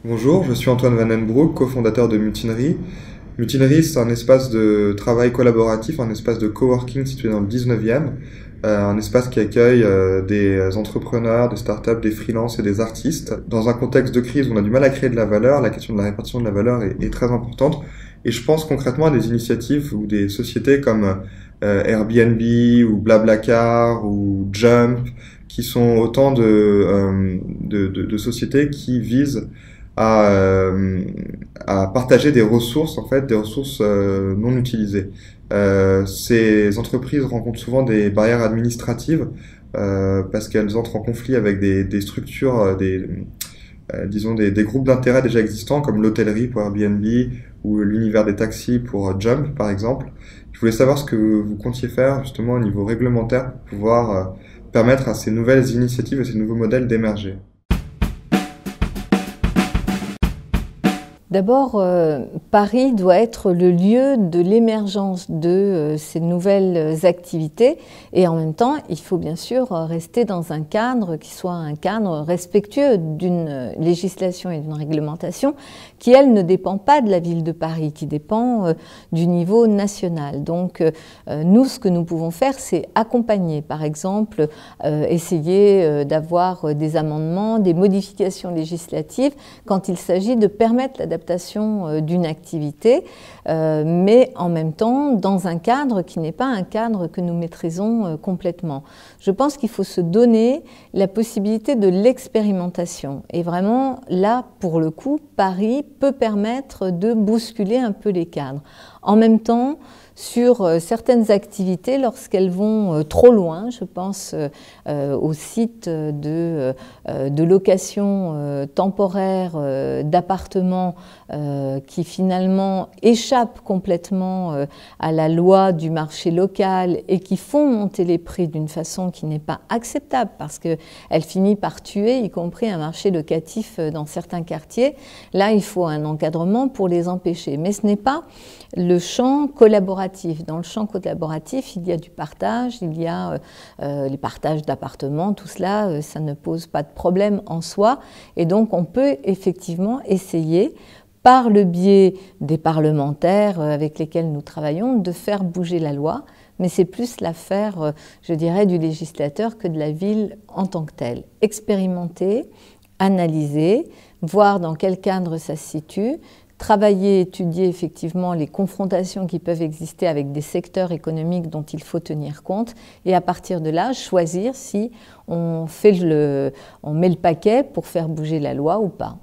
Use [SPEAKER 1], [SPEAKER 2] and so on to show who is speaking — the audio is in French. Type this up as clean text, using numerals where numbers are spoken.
[SPEAKER 1] Bonjour, je suis Antoine Van Den Broek, cofondateur de Mutinerie. Mutinerie, c'est un espace de travail collaboratif, un espace de coworking situé dans le 19e, un espace qui accueille des entrepreneurs, des startups, des freelances et des artistes. Dans un contexte de crise où on a du mal à créer de la valeur, la question de la répartition de la valeur est très importante. Et je pense concrètement à des initiatives ou des sociétés comme Airbnb ou Blablacar ou Jump, qui sont autant de sociétés qui visent à, euh, à partager des ressources, en fait, des ressources non utilisées. Ces entreprises rencontrent souvent des barrières administratives parce qu'elles entrent en conflit avec des structures, disons des groupes d'intérêt déjà existants comme l'hôtellerie pour Airbnb ou l'univers des taxis pour Jump, par exemple. Je voulais savoir ce que vous comptiez faire justement au niveau réglementaire pour pouvoir permettre à ces nouvelles initiatives et ces nouveaux modèles d'émerger.
[SPEAKER 2] D'abord, Paris doit être le lieu de l'émergence de ces nouvelles activités et en même temps, il faut bien sûr rester dans un cadre qui soit un cadre respectueux d'une législation et d'une réglementation qui, elle, ne dépend pas de la ville de Paris, qui dépend du niveau national. Donc, nous, ce que nous pouvons faire, c'est accompagner, par exemple, essayer d'avoir des amendements, des modifications législatives quand il s'agit de permettre l'adaptation d'une activité, mais en même temps dans un cadre qui n'est pas un cadre que nous maîtrisons complètement. Je pense qu'il faut se donner la possibilité de l'expérimentation. Et vraiment, là, pour le coup, Paris peut permettre de bousculer un peu les cadres. En même temps, sur certaines activités, lorsqu'elles vont trop loin, je pense aux sites de location temporaire d'appartements qui finalement échappent complètement à la loi du marché local et qui font monter les prix d'une façon qui n'est pas acceptable parce qu'elle finit par tuer, y compris un marché locatif dans certains quartiers. Là, il faut un encadrement pour les empêcher. Mais ce n'est pas le champ collaboratif. Dans le champ collaboratif, il y a du partage, il y a les partages d'appartements, tout cela, ça ne pose pas de problème en soi. Et donc, on peut effectivement essayer, par le biais des parlementaires avec lesquels nous travaillons, de faire bouger la loi. Mais c'est plus l'affaire, je dirais, du législateur que de la ville en tant que telle. Expérimenter, analyser, voir dans quel cadre ça se situe, travailler, étudier effectivement les confrontations qui peuvent exister avec des secteurs économiques dont il faut tenir compte et à partir de là, choisir si on met le paquet pour faire bouger la loi ou pas.